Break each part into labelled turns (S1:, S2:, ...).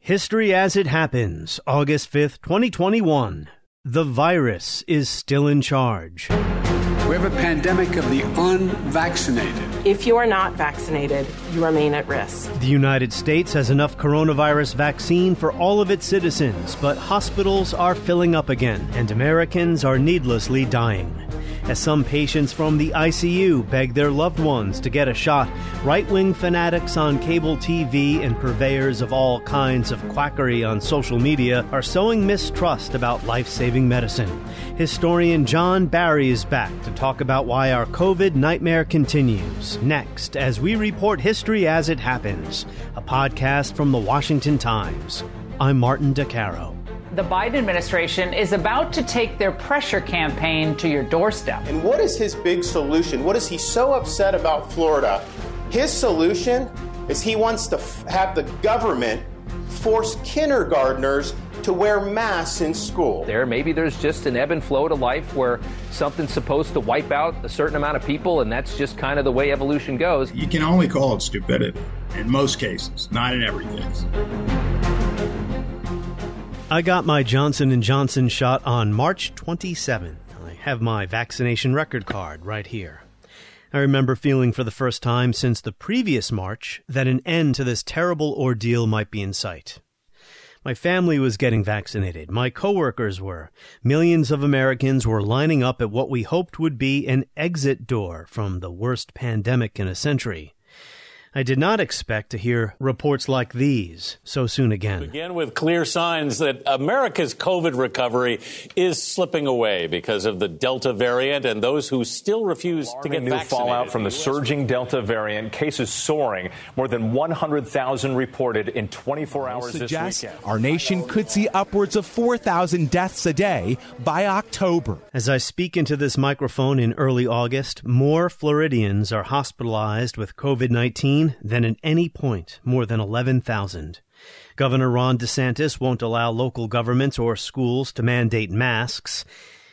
S1: History as it happens, August 5th, 2021. The virus is still in charge.
S2: We have a pandemic of the unvaccinated.
S3: If you are not vaccinated, you remain at risk.
S1: The United States has enough coronavirus vaccine for all of its citizens, but hospitals are filling up again, and Americans are needlessly dying. As some patients from the ICU beg their loved ones to get a shot, right-wing fanatics on cable TV and purveyors of all kinds of quackery on social media are sowing mistrust about life-saving medicine. Historian John Barry is back to talk about why our COVID nightmare continues. Next, as we report history as it happens, a podcast from the Washington Times. I'm Martin DeCaro.
S4: The Biden administration is about to take their pressure campaign to your doorstep.
S5: And what is his big solution? What is he so upset about Florida? His solution is he wants to have the government force kindergartners to wear masks in school.
S6: Maybe there's just an ebb and flow to life where something's supposed to wipe out a certain amount of people, and that's just kind of the way evolution goes.
S7: You can only call it stupidity in most cases, not in every case.
S1: I got my Johnson & Johnson shot on March 27th. I have my vaccination record card right here. I remember feeling for the first time since the previous March that an end to this terrible ordeal might be in sight. My family was getting vaccinated. My coworkers were. Millions of Americans were lining up at what we hoped would be an exit door from the worst pandemic in a century. I did not expect to hear reports like these so soon again.
S8: Begin with clear signs that America's COVID recovery is slipping away because of the Delta variant and those who still refuse to get vaccinated.
S9: Fallout from the surging Delta variant, cases soaring, more than 100,000 reported in 24 hours this weekend.
S10: Our nation could see upwards of 4,000 deaths a day by October.
S1: As I speak into this microphone in early August, more Floridians are hospitalized with COVID-19 than at any point, more than 11,000. Governor Ron DeSantis won't allow local governments or schools to mandate masks.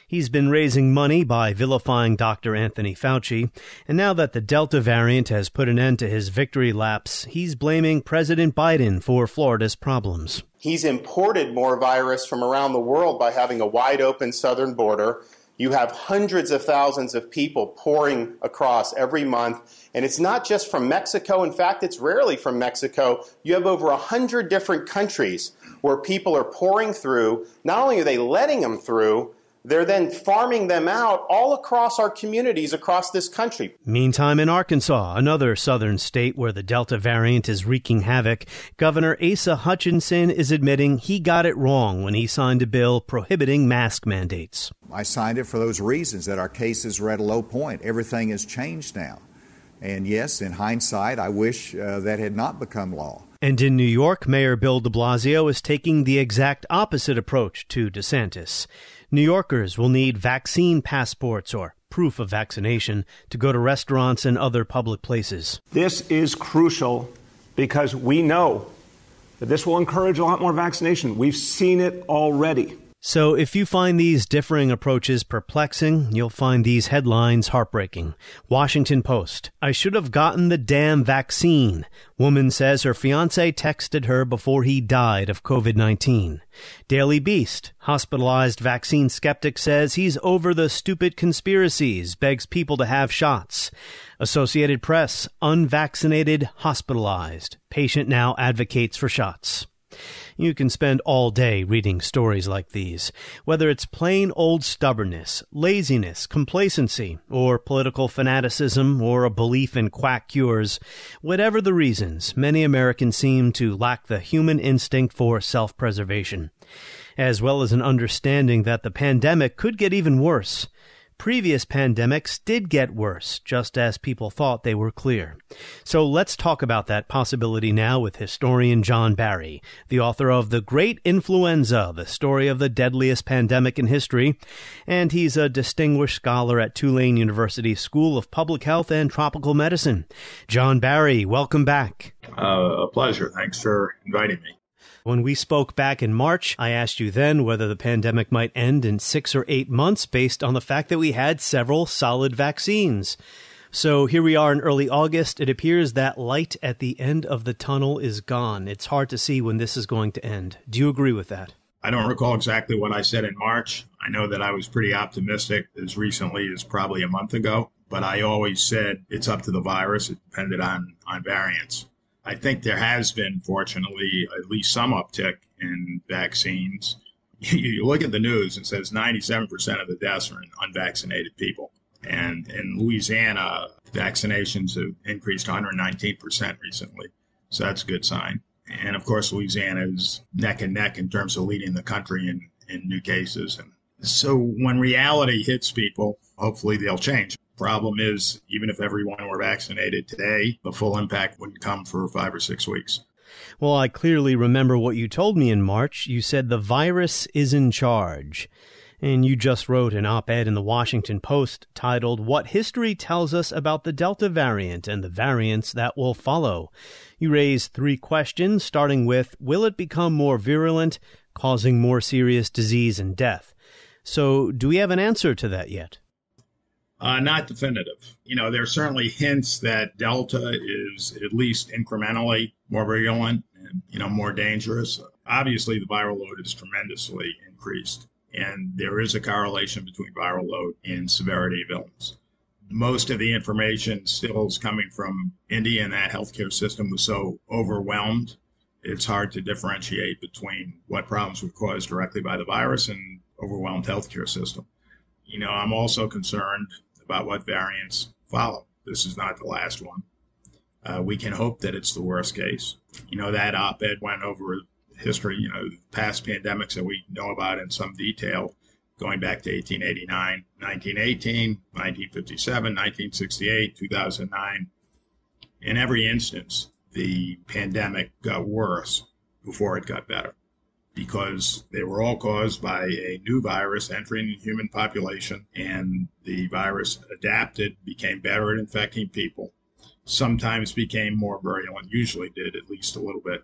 S1: He's been raising money by vilifying Dr. Anthony Fauci, and now that the Delta variant has put an end to his victory laps, he's blaming President Biden for Florida's problems.
S5: He's imported more virus from around the world by having a wide open southern border. You have hundreds of thousands of people pouring across every month. And it's not just from Mexico. In fact, it's rarely from Mexico. You have over 100 different countries where people are pouring through. Not only are they letting them through, they're then farming them out all across our communities across this country.
S1: Meantime, in Arkansas, another southern state where the Delta variant is wreaking havoc, Governor Asa Hutchinson is admitting he got it wrong when he signed a bill prohibiting mask mandates.
S11: I signed it for those reasons, that our cases were at a low point. Everything has changed now. And yes, in hindsight, I wish that had not become law.
S1: And in New York, Mayor Bill de Blasio is taking the exact opposite approach to DeSantis. New Yorkers will need vaccine passports or proof of vaccination to go to restaurants and other public places.
S12: This is crucial because we know that this will encourage a lot more vaccination. We've seen it already.
S1: So if you find these differing approaches perplexing, you'll find these headlines heartbreaking. Washington Post: I should have gotten the damn vaccine. Woman says her fiancé texted her before he died of COVID-19. Daily Beast: hospitalized vaccine skeptic says he's over the stupid conspiracies, begs people to have shots. Associated Press: unvaccinated hospitalized. Patient now advocates for shots. You can spend all day reading stories like these, whether it's plain old stubbornness, laziness, complacency, or political fanaticism, or a belief in quack cures. Whatever the reasons, many Americans seem to lack the human instinct for self-preservation, as well as an understanding that the pandemic could get even worse. Previous pandemics did get worse, just as people thought they were clear. So let's talk about that possibility now with historian John Barry, the author of The Great Influenza, the story of the deadliest pandemic in history, and he's a distinguished scholar at Tulane University School of Public Health and Tropical Medicine. John Barry, welcome back.
S7: A pleasure. Thanks for inviting me.
S1: When we spoke back in March, I asked you then whether the pandemic might end in 6 or 8 months based on the fact that we had several solid vaccines. So here we are in early August. It appears that light at the end of the tunnel is gone. It's hard to see when this is going to end. Do you agree with that?
S7: I don't recall exactly what I said in March. I know that I was pretty optimistic as recently as probably a month ago, but I always said it's up to the virus. It depended on variants. I think there has been, fortunately, at least some uptick in vaccines. You look at the news, it says 97% of the deaths are in unvaccinated people. And in Louisiana, vaccinations have increased 119% recently. So that's a good sign. And of course, Louisiana is neck and neck in terms of leading the country in new cases. And so when reality hits people, hopefully they'll change. Problem is, even if everyone were vaccinated today, the full impact wouldn't come for 5 or 6 weeks.
S1: Well, I clearly remember what you told me in March. You said the virus is in charge. And you just wrote an op-ed in the Washington Post titled, "What History Tells Us About the Delta Variant and the Variants That Will Follow." You raised 3 questions, starting with, will it become more virulent, causing more serious disease and death? So do we have an answer to that yet?
S7: Not definitive. There are certainly hints that Delta is at least incrementally more virulent and, more dangerous. Obviously, the viral load is tremendously increased. And there is a correlation between viral load and severity of illness. Most of the information still is coming from India, and that healthcare system was so overwhelmed, it's hard to differentiate between what problems were caused directly by the virus and overwhelmed healthcare system. I'm also concerned about what variants follow. This is not the last one. We can hope that it's the worst case. That op-ed went over history, past pandemics that we know about in some detail, going back to 1889, 1918, 1957, 1968, 2009. In every instance, the pandemic got worse before it got better because they were all caused by a new virus entering the human population, and the virus adapted, became better at infecting people, sometimes became more virulent, usually did at least a little bit.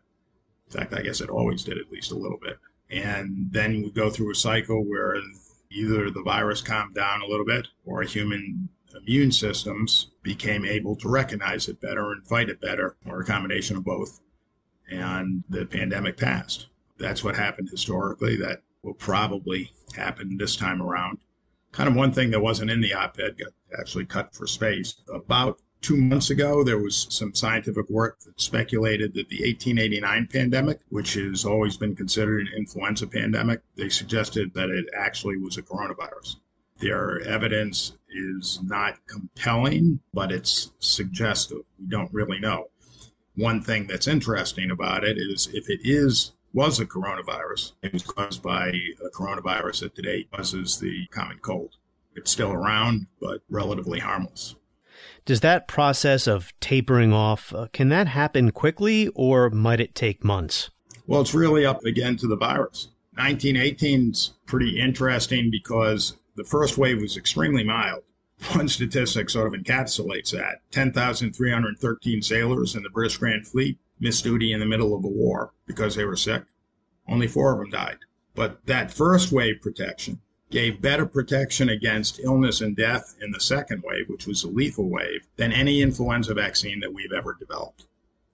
S7: In fact, I guess it always did at least a little bit. And then we go through a cycle where either the virus calmed down a little bit or human immune systems became able to recognize it better and fight it better, or a combination of both. And the pandemic passed. That's what happened historically. That will probably happen this time around. Kind of one thing that wasn't in the op-ed got actually cut for space. About 2 months ago, there was some scientific work that speculated that the 1889 pandemic, which has always been considered an influenza pandemic, they suggested that it actually was a coronavirus. Their evidence is not compelling, but it's suggestive. We don't really know. One thing that's interesting about it is if it was a coronavirus, it was caused by a coronavirus that today causes the common cold. It's still around, but relatively harmless.
S1: Does that process of tapering off, can that happen quickly, or might it take months?
S7: Well, it's really up again to the virus. 1918 is pretty interesting because the first wave was extremely mild. One statistic sort of encapsulates that. 10,313 sailors in the British Grand Fleet missed duty in the middle of a war because they were sick. Only 4 of them died. But that first wave protection gave better protection against illness and death in the second wave, which was a lethal wave, than any influenza vaccine that we've ever developed.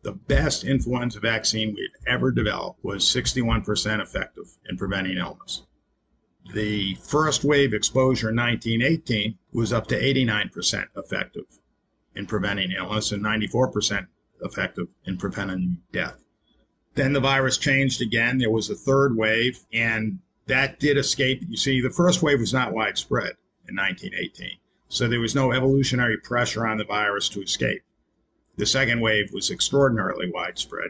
S7: The best influenza vaccine we've ever developed was 61% effective in preventing illness. The first wave exposure in 1918 was up to 89% effective in preventing illness and 94% effective in preventing death. Then the virus changed again. There was a third wave, and that did escape. You see, the first wave was not widespread in 1918, so there was no evolutionary pressure on the virus to escape. The second wave was extraordinarily widespread,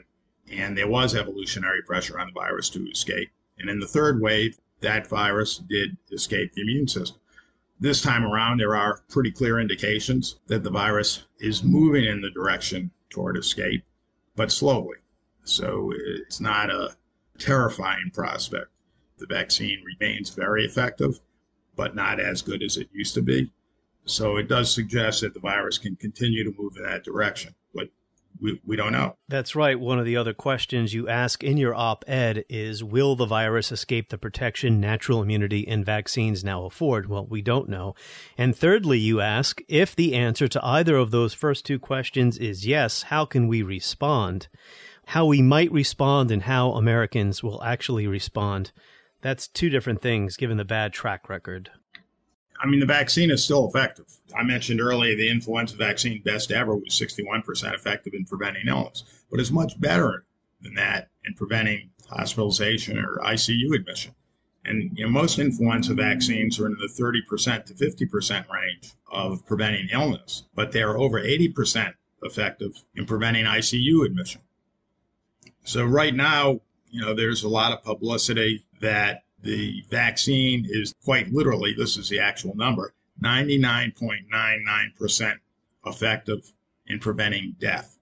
S7: and there was evolutionary pressure on the virus to escape. And in the third wave, that virus did escape the immune system. This time around, there are pretty clear indications that the virus is moving in the direction toward escape, but slowly. So it's not a terrifying prospect. The vaccine remains very effective, but not as good as it used to be. So it does suggest that the virus can continue to move in that direction. But we don't know.
S1: That's right. One of the other questions you ask in your op-ed is, will the virus escape the protection natural immunity and vaccines now afford? Well, we don't know. And thirdly, you ask, if the answer to either of those first two questions is yes, how can we respond? How we might respond and how Americans will actually respond. That's two different things, given the bad track record.
S7: I mean, the vaccine is still effective. I mentioned earlier the influenza vaccine, best ever, was 61% effective in preventing illness, but it's much better than that in preventing hospitalization or ICU admission. And most influenza vaccines are in the 30% to 50% range of preventing illness, but they're over 80% effective in preventing ICU admission. So right now, there's a lot of publicity that the vaccine is quite literally, this is the actual number, 99.99% effective in preventing death.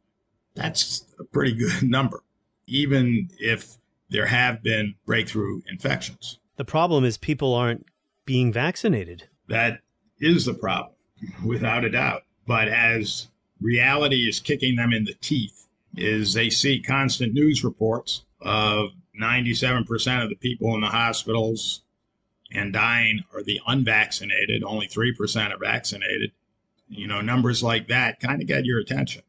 S7: That's a pretty good number, even if there have been breakthrough infections.
S1: The problem is people aren't being vaccinated.
S7: That is the problem, without a doubt. But as reality is kicking them in the teeth, is they see constant news reports of 97% of the people in the hospitals and dying are the unvaccinated. Only 3% are vaccinated. Numbers like that kind of get your attention.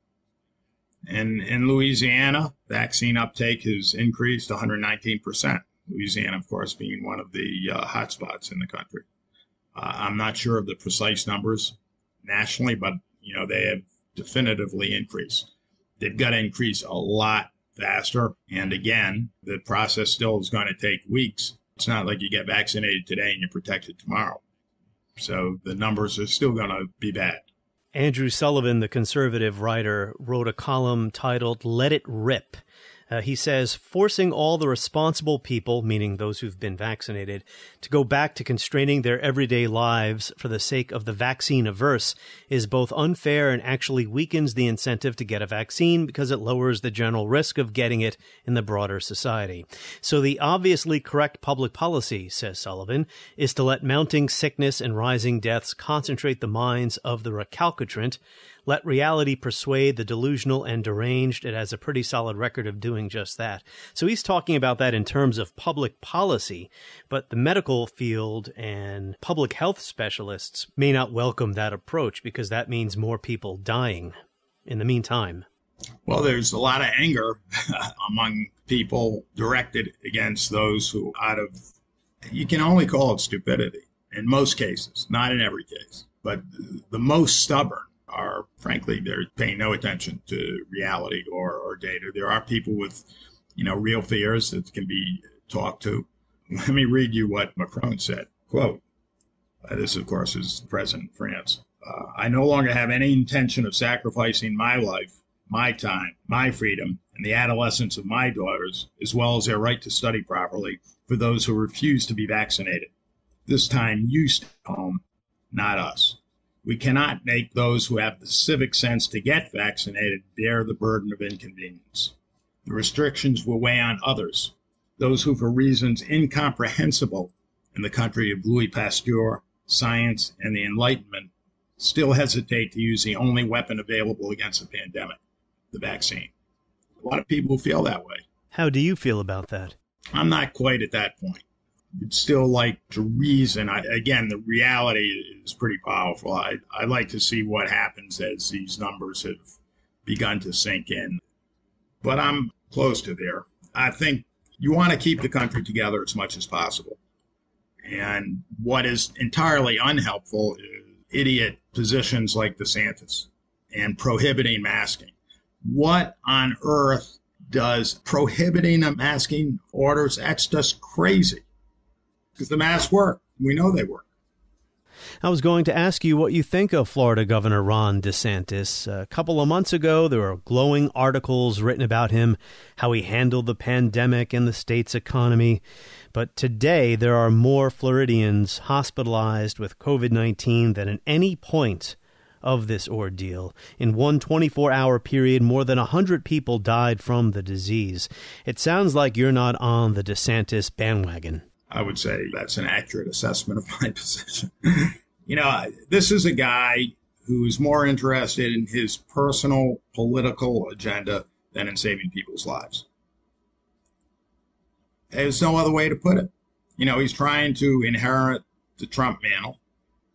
S7: And in Louisiana, vaccine uptake has increased 119%. Louisiana, of course, being one of the hot spots in the country. I'm not sure of the precise numbers nationally, but, they have definitively increased. They've got to increase a lot faster. And again, the process still is going to take weeks. It's not like you get vaccinated today and you're protected tomorrow. So the numbers are still going to be bad.
S1: Andrew Sullivan, the conservative writer, wrote a column titled "Let It Rip." He says, forcing all the responsible people, meaning those who've been vaccinated, to go back to constraining their everyday lives for the sake of the vaccine averse is both unfair and actually weakens the incentive to get a vaccine because it lowers the general risk of getting it in the broader society. So the obviously correct public policy, says Sullivan, is to let mounting sickness and rising deaths concentrate the minds of the recalcitrant. Let reality persuade the delusional and deranged. It has a pretty solid record of doing just that. So he's talking about that in terms of public policy, but the medical field and public health specialists may not welcome that approach because that means more people dying in the meantime.
S7: Well, there's a lot of anger among people directed against those who you can only call it stupidity in most cases, not in every case, but the most stubborn are, frankly, they're paying no attention to reality or data. There are people with, real fears that can be talked to. Let me read you what Macron said. Quote, this, of course, is President of France. I no longer have any intention of sacrificing my life, my time, my freedom, and the adolescence of my daughters, as well as their right to study properly, for those who refuse to be vaccinated. This time you stay home, not us. We cannot make those who have the civic sense to get vaccinated bear the burden of inconvenience. The restrictions will weigh on others, those who, for reasons incomprehensible in the country of Louis Pasteur, science, and the Enlightenment, still hesitate to use the only weapon available against the pandemic, the vaccine. A lot of people feel that way.
S1: How do you feel about that?
S7: I'm not quite at that point. You'd still like to reason. Again, the reality is pretty powerful. I'd like to see what happens as these numbers have begun to sink in. But I'm close to there. I think you want to keep the country together as much as possible. And what is entirely unhelpful is idiot positions like DeSantis and prohibiting masking. What on earth does prohibiting a masking orders? That's just crazy. Because the masks work. We know they work.
S1: I was going to ask you what you think of Florida Governor Ron DeSantis. A couple of months ago, there were glowing articles written about him, how he handled the pandemic and the state's economy. But today, there are more Floridians hospitalized with COVID-19 than at any point of this ordeal. In one 24-hour period, more than 100 people died from the disease. It sounds like you're not on the DeSantis bandwagon.
S7: I would say that's an accurate assessment of my position. This is a guy who is more interested in his personal political agenda than in saving people's lives. There's no other way to put it. You know, he's trying to inherit the Trump mantle,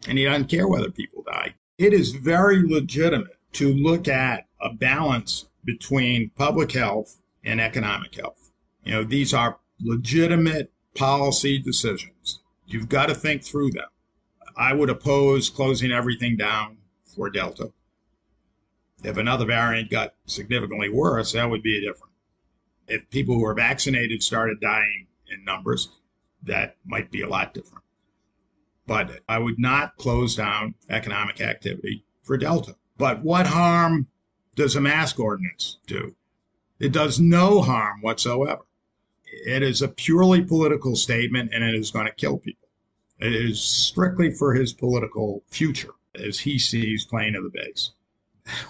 S7: and he doesn't care whether people die. It is very legitimate to look at a balance between public health and economic health. You know, these are legitimate policy decisions. You've got to think through them. I would oppose closing everything down for Delta. If another variant got significantly worse, that would be different. If people who are vaccinated started dying in numbers, that might be a lot different. But I would not close down economic activity for Delta. But what harm does a mask ordinance do? It does no harm whatsoever. It is a purely political statement, and it is going to kill people. It is strictly for his political future, as he sees playing to the base.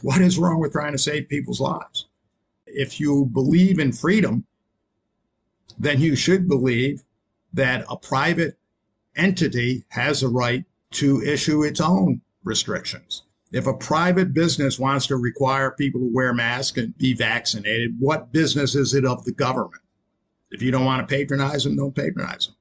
S7: What is wrong with trying to save people's lives? If you believe in freedom, then you should believe that a private entity has a right to issue its own restrictions. If a private business wants to require people to wear masks and be vaccinated, what business is it of the government? If you don't want to patronize them, don't patronize them.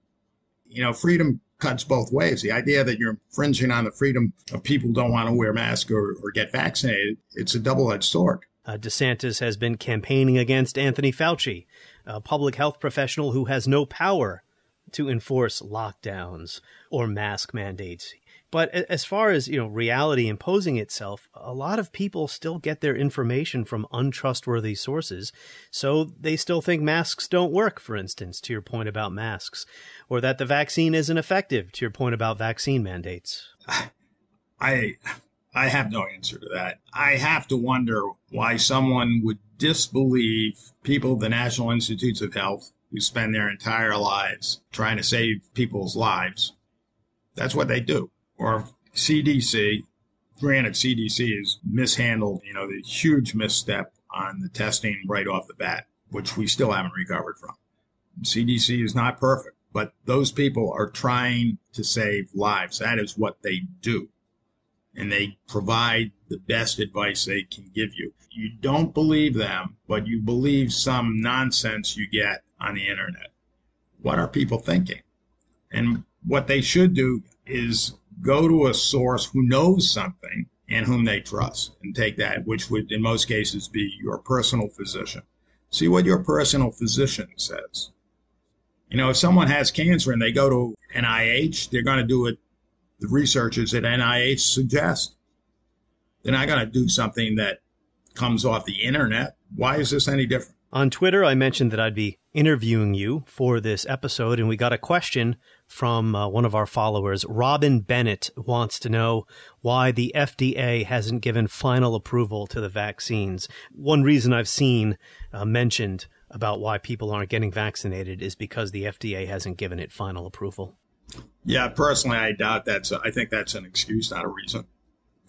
S7: You know, freedom cuts both ways. The idea that you're infringing on the freedom of people who don't want to wear masks or get vaccinated, it's a double-edged sword.
S1: DeSantis has been campaigning against Anthony Fauci, a public health professional who has no power to enforce lockdowns or mask mandates. But as far as, you know, reality imposing itself, a lot of people still get their information from untrustworthy sources. So they still think masks don't work, for instance, to your point about masks, or that the vaccine isn't effective, to your point about vaccine mandates.
S7: I have no answer to that. I have to wonder why someone would disbelieve people at the National Institutes of Health who spend their entire lives trying to save people's lives. That's what they do. Or CDC. Granted, CDC has mishandled, you know, the huge misstep on the testing right off the bat, which we still haven't recovered from. CDC is not perfect, but those people are trying to save lives. That is what they do. And they provide the best advice they can give you. You don't believe them, but you believe some nonsense you get on the internet. What are people thinking? And what they should do is go to a source who knows something and whom they trust, and take that, which would in most cases be your personal physician. See what your personal physician says. You know, if someone has cancer and they go to NIH, they're going to do what the researchers at NIH suggest. They're not going to do something that comes off the internet. Why is this any different?
S1: On Twitter, I mentioned that I'd be interviewing you for this episode, and we got a question from one of our followers. Robin Bennett wants to know why the FDA hasn't given final approval to the vaccines. One reason I've seen mentioned about why people aren't getting vaccinated is because the FDA hasn't given it final approval. Yeah, personally, I doubt I think that's an excuse, not a reason.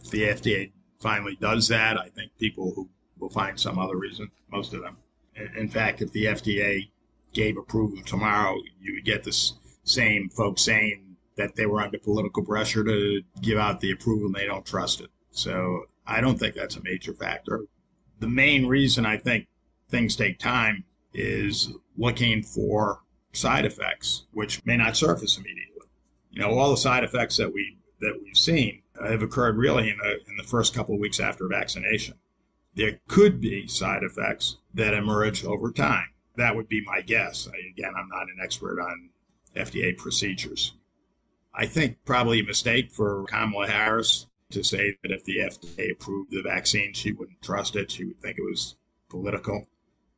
S1: If the FDA finally does that, I think people who will find some other reason, most of them. In fact, if the FDA gave approval tomorrow, you would get the same folks saying that they were under political pressure to give out the approval and they don't trust it. So I don't think that's a major factor. The main reason I think things take time is looking for side effects, which may not surface immediately. You know, all the side effects that we've seen have occurred really in the first couple of weeks after vaccination. There could be side effects that emerge over time. That would be my guess. Again, I'm not an expert on FDA procedures. I think probably a mistake for Kamala Harris to say that if the FDA approved the vaccine, she wouldn't trust it. She would think it was political.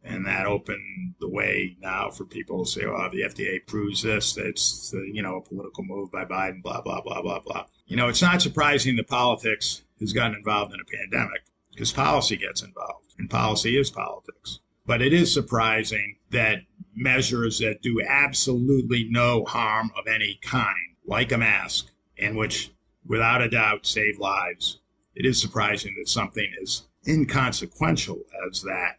S1: And that opened the way now for people to say, well, if the FDA approves this, it's, a political move by Biden, blah, blah, blah, blah, blah. You know, it's not surprising that politics has gotten involved in a pandemic because policy gets involved, and policy is politics. But it is surprising that measures that do absolutely no harm of any kind, like a mask, and which, without a doubt, save lives, it is surprising that something as inconsequential as that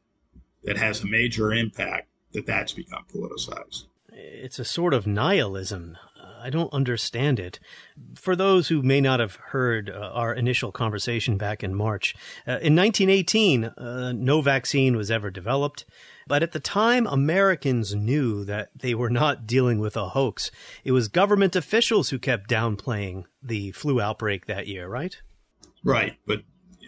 S1: has a major impact, that's become politicized. It's a sort of nihilism. I don't understand it. For those who may not have heard our initial conversation back in March, in 1918, no vaccine was ever developed. But at the time, Americans knew that they were not dealing with a hoax. It was government officials who kept downplaying the flu outbreak that year, right?
S7: Right, but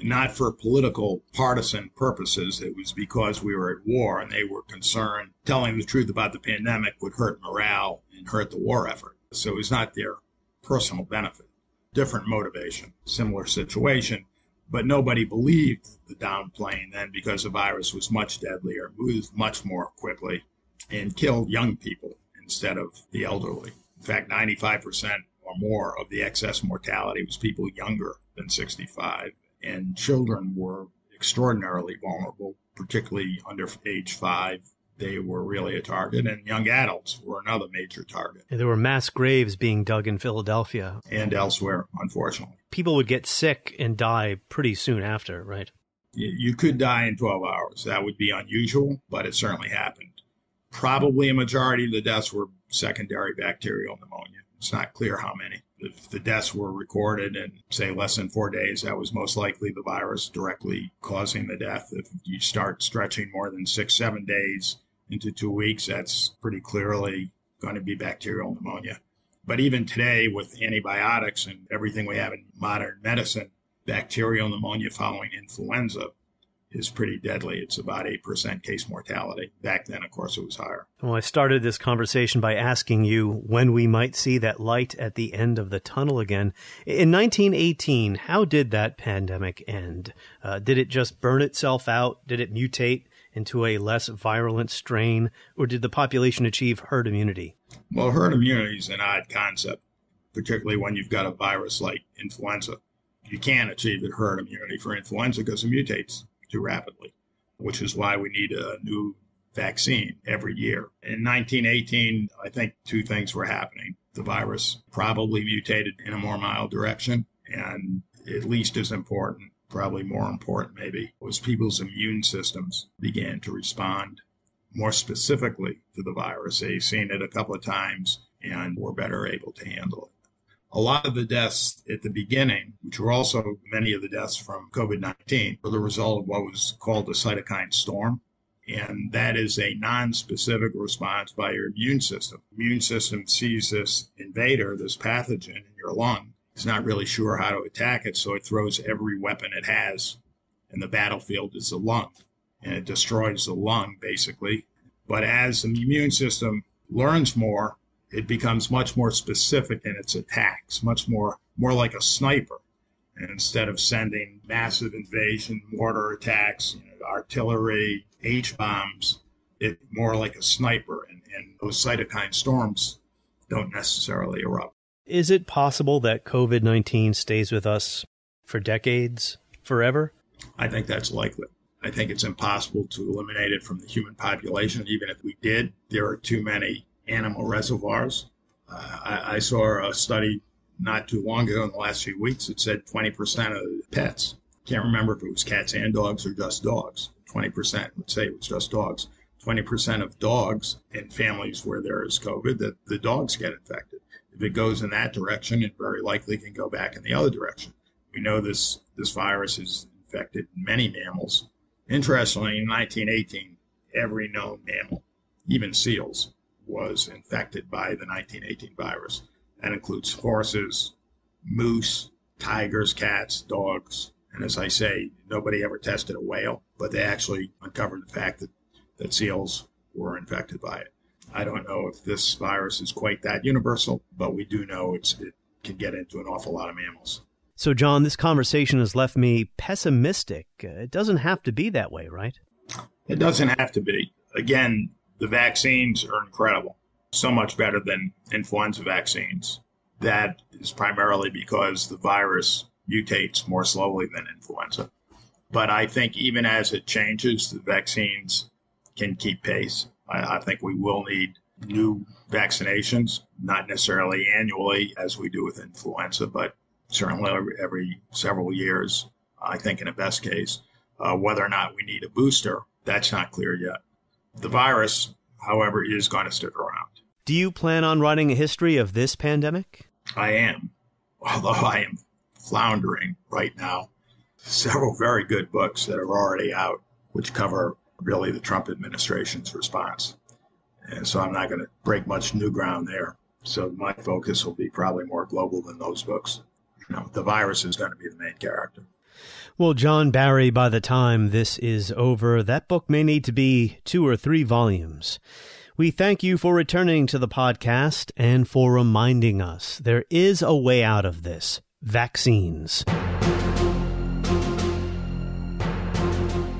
S7: not for political partisan purposes. It was because we were at war and they were concerned telling the truth about the pandemic would hurt morale and hurt the war effort. So it was not their personal benefit. Different motivation, similar situation. But nobody believed the downplaying then because the virus was much deadlier, moved much more quickly, and killed young people instead of the elderly. In fact, 95% or more of the excess mortality was people younger than 65. And children were extraordinarily vulnerable, particularly under age 5. They were really a target, and young adults were another major target.
S1: There were mass graves being dug in Philadelphia.
S7: And elsewhere, unfortunately.
S1: People would get sick and die pretty soon after, right?
S7: You could die in 12 hours. That would be unusual, but it certainly happened. Probably a majority of the deaths were secondary bacterial pneumonia. It's not clear how many. If the deaths were recorded in, say, less than 4 days, that was most likely the virus directly causing the death. If you start stretching more than 6-7 days into 2 weeks, that's pretty clearly going to be bacterial pneumonia. But even today, with antibiotics and everything we have in modern medicine, bacterial pneumonia following influenza is pretty deadly. It's about 8% case mortality. Back then, of course, it was higher.
S1: Well, I started this conversation by asking you when we might see that light at the end of the tunnel again. In 1918, how did that pandemic end? Did it just burn itself out? Did it mutate into a less virulent strain? Or did the population achieve herd immunity?
S7: Well, herd immunity is an odd concept, particularly when you've got a virus like influenza. You can't achieve the herd immunity for influenza because it mutates too rapidly, which is why we need a new vaccine every year. In 1918, I think 2 things were happening. The virus probably mutated in a more mild direction, and at least as important, probably more important maybe, was people's immune systems began to respond more specifically to the virus. They've seen it a couple of times and were better able to handle it. A lot of the deaths at the beginning, which were also many of the deaths from COVID-19, were the result of what was called a cytokine storm. And that is a non-specific response by your immune system. The immune system sees this invader, this pathogen in your lung. It's not really sure how to attack it, so it throws every weapon it has. And the battlefield is the lung. And it destroys the lung, basically. But as the immune system learns more, it becomes much more specific in its attacks, much more like a sniper. And instead of sending massive invasion, mortar attacks, artillery, H-bombs, it's more like a sniper. And those cytokine storms don't necessarily erupt.
S1: Is it possible that COVID-19 stays with us for decades, forever?
S7: I think that's likely. I think it's impossible to eliminate it from the human population. Even if we did, there are too many animal reservoirs. I saw a study not too long ago in the last few weeks that said 20% of pets, can't remember if it was cats and dogs or just dogs, 20%, let's say it was just dogs, 20% of dogs in families where there is COVID, that the dogs get infected. If it goes in that direction, it very likely can go back in the other direction. We know this virus is infected many mammals. Interestingly, in 1918, every known mammal, even seals, was infected by the 1918 virus. That includes horses, moose, tigers, cats, dogs. And as I say, nobody ever tested a whale, but they actually uncovered the fact that seals were infected by it. I don't know if this virus is quite that universal, but we do know it can get into an awful lot of mammals.
S1: So, John, this conversation has left me pessimistic. It doesn't have to be that way, right?
S7: It doesn't have to be. Again, the vaccines are incredible, so much better than influenza vaccines. That is primarily because the virus mutates more slowly than influenza. But I think even as it changes, the vaccines can keep pace. I think we will need new vaccinations, not necessarily annually as we do with influenza, but certainly every several years, I think in a best case. Whether or not we need a booster, that's not clear yet. The virus, however, is going to stick around.
S1: Do you plan on writing a history of this pandemic?
S7: I am, although I am floundering right now. Several very good books that are already out, which cover really the Trump administration's response. And so I'm not going to break much new ground there. So my focus will be probably more global than those books. The virus is going to be the main character.
S1: Well, John Barry, by the time this is over, that book may need to be 2 or 3 volumes. We thank you for returning to the podcast and for reminding us there is a way out of this: vaccines.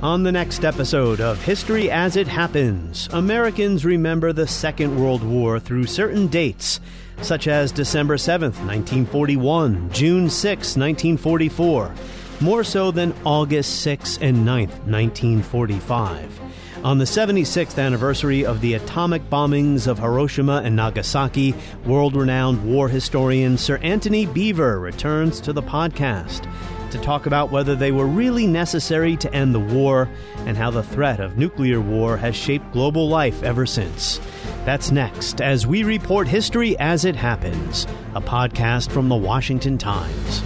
S1: On the next episode of History as It Happens, Americans remember the Second World War through certain dates, such as December 7th, 1941, June 6, 1944, more so than August 6 and 9th, 1945. On the 76th anniversary of the atomic bombings of Hiroshima and Nagasaki, world-renowned war historian Sir Anthony Beaver returns to the podcast to talk about whether they were really necessary to end the war and how the threat of nuclear war has shaped global life ever since. That's next as we report History as It Happens, a podcast from the Washington Times.